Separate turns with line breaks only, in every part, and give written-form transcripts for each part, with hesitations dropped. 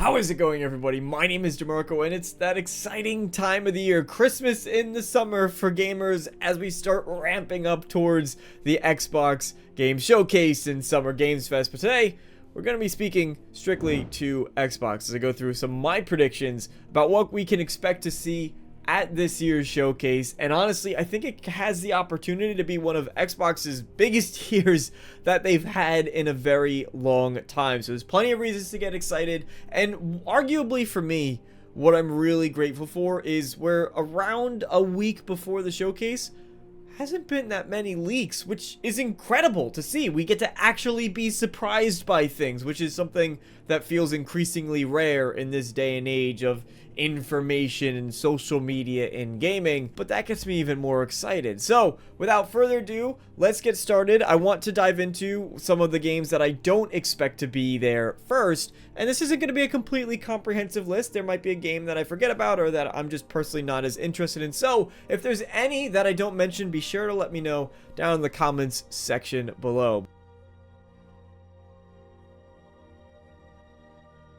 How is it going, everybody? My name is DeMarco, and it's that exciting time of the year, Christmas in the summer for gamers, as we start ramping up towards the Xbox Game Showcase and Summer Games Fest. But today, we're going to be speaking strictly to Xbox as I go through some of my predictions about what we can expect to see at this year's showcase. And honestly, I think it has the opportunity to be one of Xbox's biggest years that they've had in a very long time. So there's plenty of reasons to get excited, and arguably for me, what I'm really grateful for is we're around a week before the showcase. Hasn't been that many leaks, which is incredible to see. We get to actually be surprised by things, which is something that feels increasingly rare in this day and age of information and social media in gaming, but that gets me even more excited. So without further ado, let's get started. I want to dive into some of the games that I don't expect to be there first, and this isn't going to be a completely comprehensive list. There might be a game that I forget about or that I'm just personally not as interested in. So if there's any that I don't mention, be sure to let me know down in the comments section below.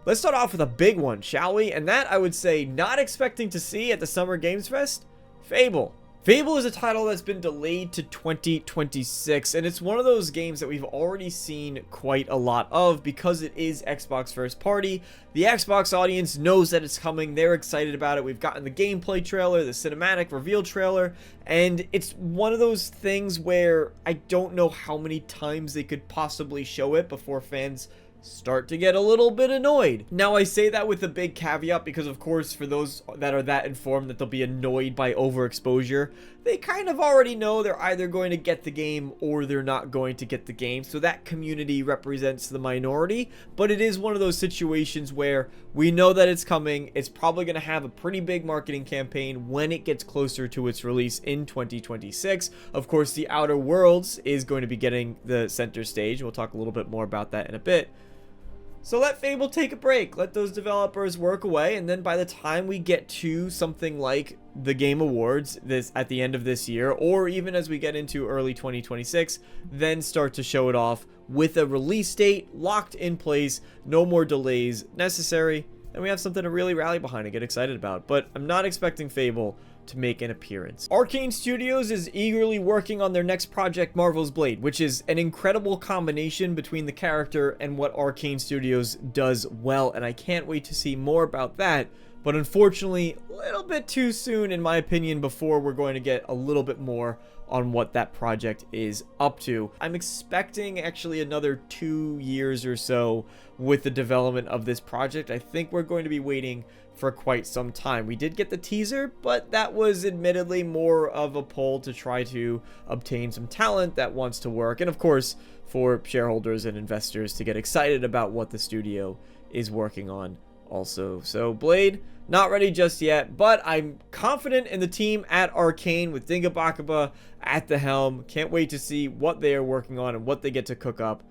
Let's start off with a big one, shall we? And that, I would say, not expecting to see at the Summer Games Fest, Fable. Fable is a title that's been delayed to 2026, and it's one of those games that we've already seen quite a lot of because it is Xbox first party. The Xbox audience knows that it's coming. They're excited about it. We've gotten the gameplay trailer, the cinematic reveal trailer, and it's one of those things where I don't know how many times they could possibly show it before fans start to get a little bit annoyed. Now, I say that with a big caveat because, of course, for those that are that informed that they'll be annoyed by overexposure, they kind of already know they're either going to get the game or they're not going to get the game. So that community represents the minority, but it is one of those situations where we know that it's coming. It's probably going to have a pretty big marketing campaign when it gets closer to its release in 2026. Of course, The Outer Worlds is going to be getting the center stage. We'll talk a little bit more about that in a bit. So let Fable take a break, let those developers work away, and then by the time we get to something like the Game Awards at the end of this year, or even as we get into early 2026, then start to show it off with a release date locked in place, no more delays necessary, and we have something to really rally behind and get excited about. But I'm not expecting Fable to make an appearance. Arcane Studios is eagerly working on their next project, Marvel's Blade, which is an incredible combination between the character and what Arcane Studios does well, and I can't wait to see more about that. But unfortunately, a little bit too soon, in my opinion, before we're going to get a little bit more on what that project is up to. I'm expecting actually another 2 years or so with the development of this project. I think we're going to be waiting for quite some time. We did get the teaser, but that was admittedly more of a pull to try to obtain some talent that wants to work, and of course for shareholders and investors to get excited about what the studio is working on also. So Blade, not ready just yet, but I'm confident in the team at Arcane with Dinga Bakaba at the helm. Can't wait to see what they are working on and what they get to cook up.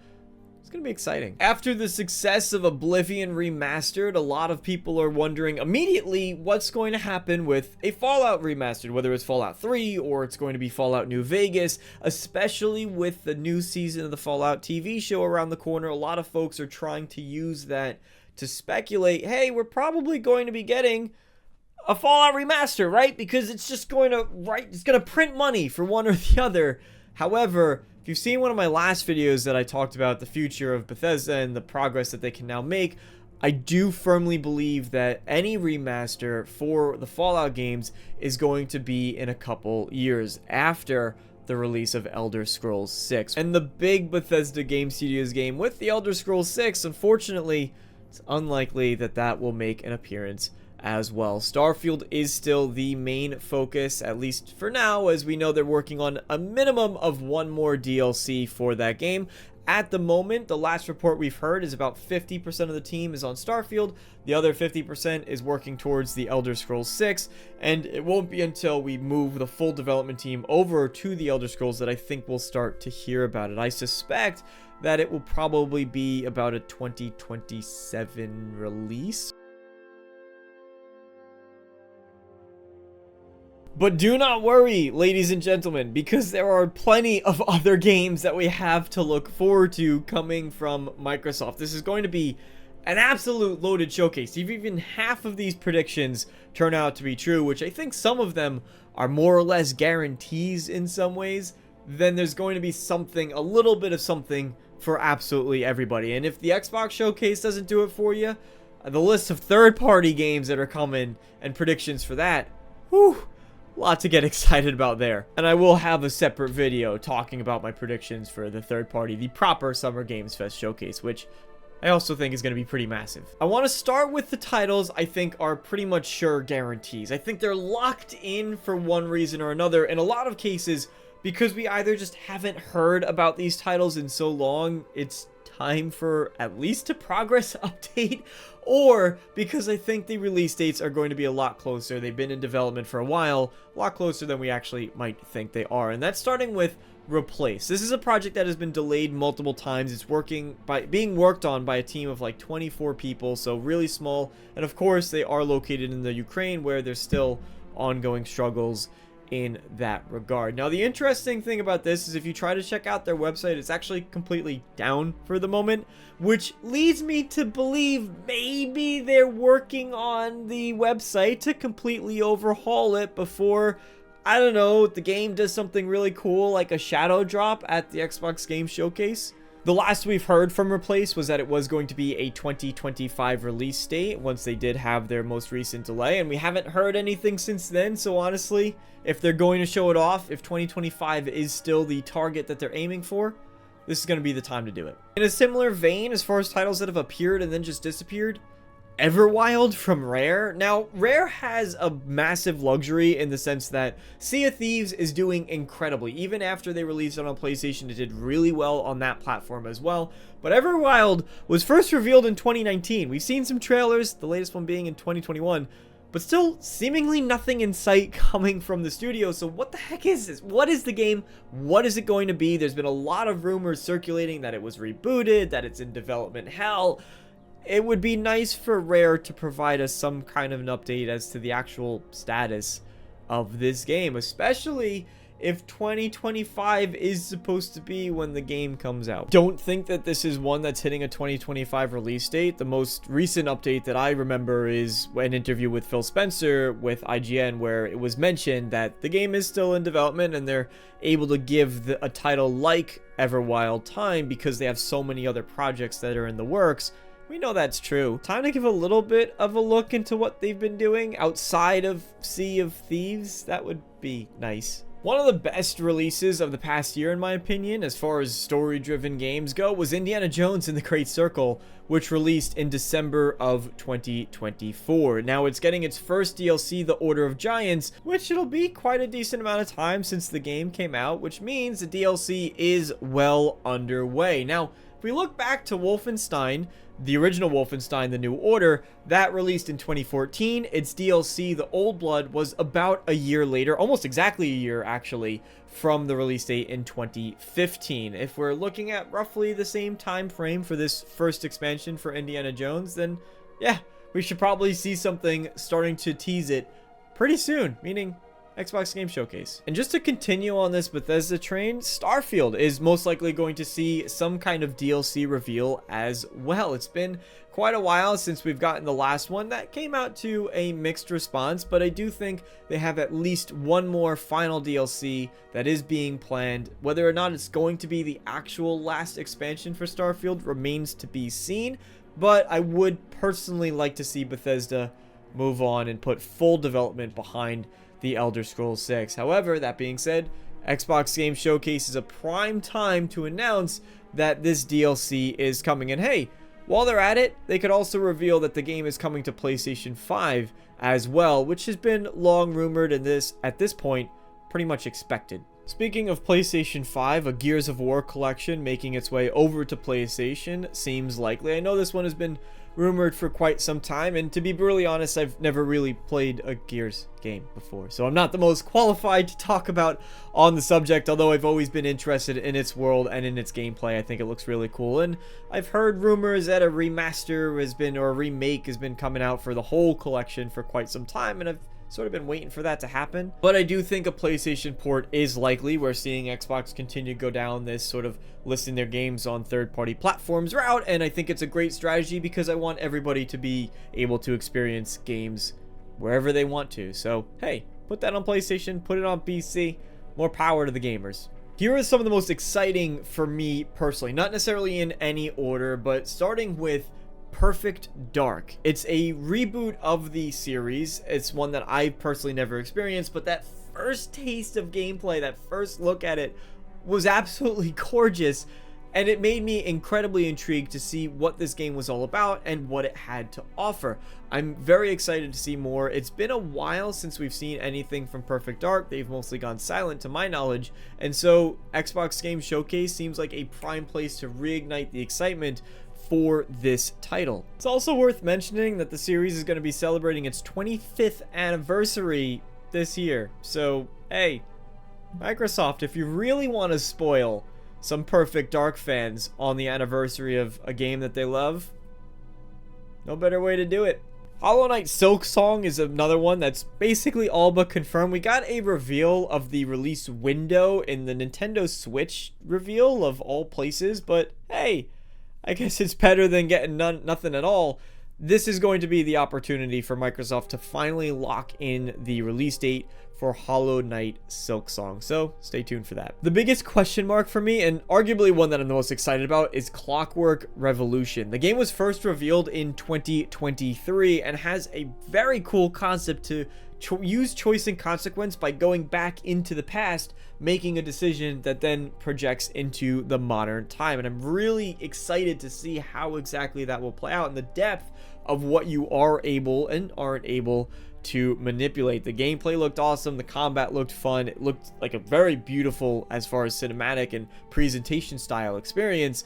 It's going to be exciting. After the success of Oblivion Remastered, a lot of people are wondering immediately what's going to happen with a Fallout Remastered, whether it's Fallout 3 or it's going to be Fallout New Vegas, especially with the new season of the Fallout TV show around the corner. A lot of folks are trying to use that to speculate, hey, we're probably going to be getting a Fallout Remaster, right? Because it's just going to, it's going to print money for one or the other. However, if you've seen one of my last videos that I talked about the future of Bethesda and the progress that they can now make, I do firmly believe that any remaster for the Fallout games is going to be in a couple years after the release of Elder Scrolls 6. And the big Bethesda Game Studios game with the Elder Scrolls 6, unfortunately, it's unlikely that that will make an appearance as well. Starfield is still the main focus, at least for now, as we know they're working on a minimum of one more DLC for that game. At the moment, the last report we've heard is about 50% of the team is on Starfield. The other 50% is working towards the Elder Scrolls 6, and it won't be until we move the full development team over to the Elder Scrolls that I think we'll start to hear about it. I suspect that it will probably be about a 2027 release. But do not worry, ladies and gentlemen, because there are plenty of other games that we have to look forward to coming from Microsoft. This is going to be an absolute loaded showcase. If even half of these predictions turn out to be true, which I think some of them are more or less guarantees in some ways, then there's going to be something, a little bit of something for absolutely everybody. And if the Xbox showcase doesn't do it for you, the list of third-party games that are coming and predictions for that, whew, a lot to get excited about there. And I will have a separate video talking about my predictions for the third-party, the proper Summer Games Fest showcase, which I also think is going to be pretty massive. I want to start with the titles I think are pretty much sure guarantees. I think they're locked in for one reason or another in a lot of cases, because we either just haven't heard about these titles in so long, it's time for at least a progress update, or because I think the release dates are going to be a lot closer. They've been in development for a while, a lot closer than we actually might think they are. And that's starting with Replace. This is a project that has been delayed multiple times. It's being worked on by a team of like 24 people, so really small. And of course, they are located in the Ukraine, where there's still ongoing struggles in that regard. Now, the interesting thing about this is if you try to check out their website, it's actually completely down for the moment, which leads me to believe maybe they're working on the website to completely overhaul it before, I don't know, the game does something really cool like a shadow drop at the Xbox Game Showcase. The last we've heard from Replace was that it was going to be a 2025 release date once they did have their most recent delay, and we haven't heard anything since then. So honestly, if they're going to show it off, if 2025 is still the target that they're aiming for, this is going to be the time to do it. In a similar vein, as far as titles that have appeared and then just disappeared, Everwild from Rare. Now, Rare has a massive luxury in the sense that Sea of Thieves is doing incredibly. Even after they released it on PlayStation, it did really well on that platform as well. But Everwild was first revealed in 2019. We've seen some trailers, the latest one being in 2021, but still seemingly nothing in sight coming from the studio. So what the heck is this? What is the game? What is it going to be? There's been a lot of rumors circulating that it was rebooted, that it's in development hell. It would be nice for Rare to provide us some kind of an update as to the actual status of this game, especially if 2025 is supposed to be when the game comes out. Don't think that this is one that's hitting a 2025 release date. The most recent update that I remember is an interview with Phil Spencer with IGN, where it was mentioned that the game is still in development and they're able to give a title like Everwild time because they have so many other projects that are in the works. We know that's true. Time to give a little bit of a look into what they've been doing outside of Sea of Thieves. That would be nice. One of the best releases of the past year, in my opinion, as far as story-driven games go, was Indiana Jones and the Great Circle, which released in December of 2024. Now, it's getting its first DLC, The Order of Giants, which it'll be quite a decent amount of time since the game came out, which means the DLC is well underway. Now, if we look back to Wolfenstein, the original Wolfenstein, The New Order, that released in 2014. Its DLC, The Old Blood, was about a year later, almost exactly a year actually, from the release date in 2015. If we're looking at roughly the same time frame for this first expansion for Indiana Jones, then yeah, we should probably see something starting to tease it pretty soon, meaning Xbox Game Showcase. And just to continue on this Bethesda train, Starfield is most likely going to see some kind of DLC reveal as well. It's been quite a while since we've gotten the last one. That came out to a mixed response, but I do think they have at least one more final DLC that is being planned. Whether or not it's going to be the actual last expansion for Starfield remains to be seen, but I would personally like to see Bethesda move on and put full development behind The Elder Scrolls 6. However, that being said, Xbox Game Showcase is a prime time to announce that this DLC is coming. And hey, while they're at it, they could also reveal that the game is coming to PlayStation 5 as well, which has been long rumored and at this point, pretty much expected. Speaking of PlayStation 5, a Gears of War collection making its way over to PlayStation seems likely. I know this one has been rumored for quite some time, and to be brutally honest, I've never really played a Gears game before, so I'm not the most qualified to talk about on the subject, although I've always been interested in its world and in its gameplay. I think it looks really cool, and I've heard rumors that a remaster has been, or a remake has been coming out for the whole collection for quite some time, and I've sort of been waiting for that to happen. But I do think a PlayStation port is likely. We're seeing Xbox continue to go down this sort of listing their games on third-party platforms route, and I think it's a great strategy because I want everybody to be able to experience games wherever they want to. So, hey, put that on PlayStation, put it on PC, more power to the gamers. Here are some of the most exciting for me personally, not necessarily in any order, but starting with Perfect Dark. It's a reboot of the series. It's one that I personally never experienced, but that first taste of gameplay, that first look at it was absolutely gorgeous, and it made me incredibly intrigued to see what this game was all about and what it had to offer. I'm very excited to see more. It's been a while since we've seen anything from Perfect Dark. They've mostly gone silent to my knowledge, and so Xbox Game Showcase seems like a prime place to reignite the excitement for this title. It's also worth mentioning that the series is going to be celebrating its 25th anniversary this year. So, hey, Microsoft, if you really want to spoil some Perfect Dark fans on the anniversary of a game that they love, no better way to do it. Hollow Knight Silksong is another one that's basically all but confirmed. We got a reveal of the release window in the Nintendo Switch reveal of all places, but hey, I guess it's better than getting nothing at all. This is going to be the opportunity for Microsoft to finally lock in the release date for Hollow Knight Silksong, so stay tuned for that. The biggest question mark for me, and arguably one that I'm the most excited about, is Clockwork Revolution. The game was first revealed in 2023 and has a very cool concept to use choice and consequence by going back into the past, making a decision that then projects into the modern time. And I'm really excited to see how exactly that will play out and the depth of what you are able and aren't able to manipulate. The gameplay looked awesome, the combat looked fun, it looked like a very beautiful, as far as cinematic and presentation style experience.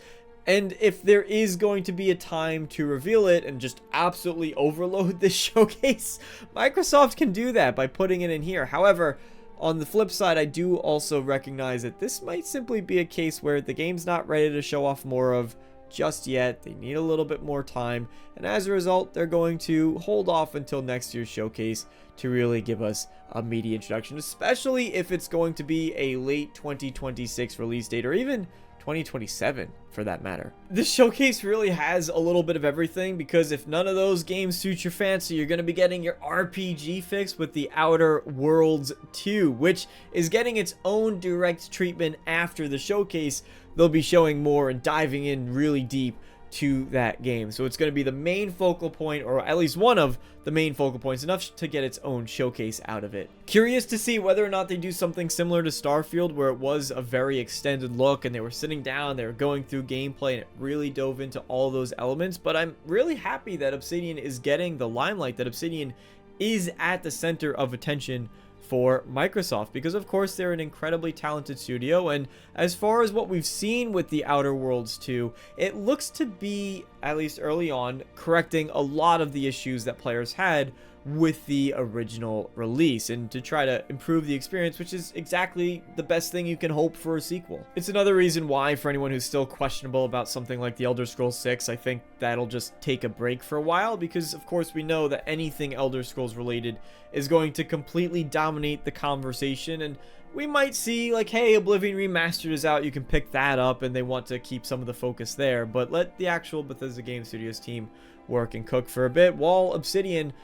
And if there is going to be a time to reveal it and just absolutely overload this showcase, Microsoft can do that by putting it in here. However, on the flip side, I do also recognize that this might simply be a case where the game's not ready to show off more of just yet. They need a little bit more time, and as a result, they're going to hold off until next year's showcase to really give us a media introduction, especially if it's going to be a late 2026 release date, or even 2027 for that matter. This showcase really has a little bit of everything, because if none of those games suit your fancy, you're going to be getting your RPG fix with The Outer Worlds 2, which is getting its own direct treatment after the showcase. They'll be showing more and diving in really deep to that game. So it's going to be the main focal point, or at least one of the main focal points, enough to get its own showcase out of it. Curious to see whether or not they do something similar to Starfield, where it was a very extended look and they were sitting down, they were going through gameplay, and it really dove into all those elements. But I'm really happy that Obsidian is getting the limelight, that Obsidian is at the center of attention for Microsoft, because of course they're an incredibly talented studio, and as far as what we've seen with The Outer Worlds 2, it looks to be, at least early on, correcting a lot of the issues that players had with the original release, and to try to improve the experience, which is exactly the best thing you can hope for a sequel. It's another reason why, for anyone who's still questionable about something like The Elder Scrolls 6, I think that'll just take a break for a while, because of course we know that anything Elder Scrolls related is going to completely dominate the conversation, and we might see like, hey, Oblivion Remastered is out, you can pick that up, and they want to keep some of the focus there, but let the actual Bethesda Game Studios team work and cook for a bit, while Obsidian,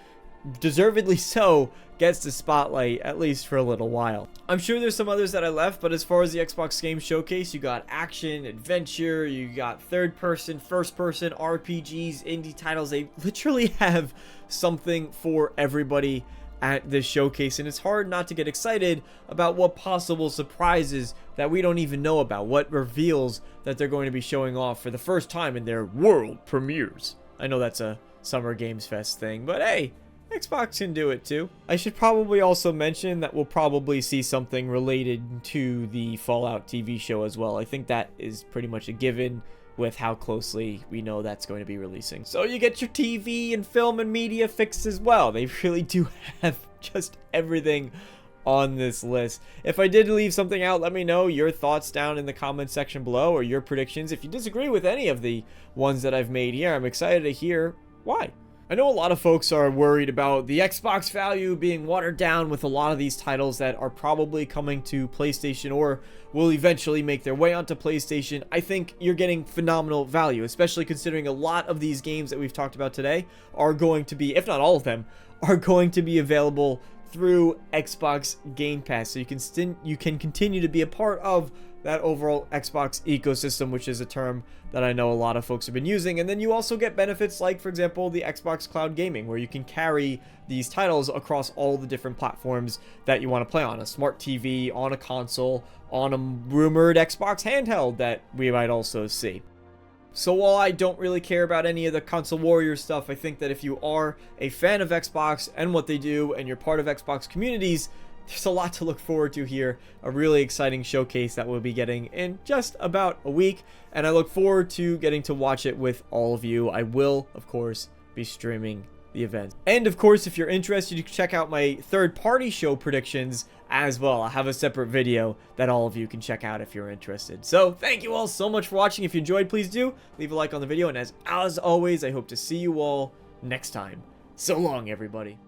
deservedly so, gets the spotlight, at least for a little while. I'm sure there's some others that I left, but as far as the Xbox Game Showcase, you got action, adventure, you got third-person, first-person, RPGs, indie titles. They literally have something for everybody at this showcase, and it's hard not to get excited about what possible surprises that we don't even know about, what reveals that they're going to be showing off for the first time in their world premieres. I know that's a Summer Games Fest thing, but hey, Xbox can do it too. I should probably also mention that we'll probably see something related to the Fallout TV show as well. I think that is pretty much a given with how closely we know that's going to be releasing. So you get your TV and film and media fix as well. They really do have just everything on this list. If I did leave something out, let me know your thoughts down in the comment section below, or your predictions. If you disagree with any of the ones that I've made here, I'm excited to hear why. I know a lot of folks are worried about the Xbox value being watered down with a lot of these titles that are probably coming to PlayStation or will eventually make their way onto PlayStation. I think you're getting phenomenal value, especially considering a lot of these games that we've talked about today are going to be, if not all of them, are going to be available through Xbox Game Pass. So you can continue to be a part of that overall Xbox ecosystem, which is a term that I know a lot of folks have been using. And then you also get benefits like, for example, the Xbox Cloud Gaming, where you can carry these titles across all the different platforms that you want to play on. A smart TV, on a console, on a rumored Xbox handheld that we might also see. So while I don't really care about any of the console warrior stuff, I think that if you are a fan of Xbox and what they do, and you're part of Xbox communities, there's a lot to look forward to here. A really exciting showcase that we'll be getting in just about a week, and I look forward to getting to watch it with all of you. I will, of course, be streaming the event. And of course, if you're interested, you can check out my third-party show predictions as well. I have a separate video that all of you can check out if you're interested. So thank you all so much for watching. If you enjoyed, please do leave a like on the video, and as always, I hope to see you all next time. So long, everybody.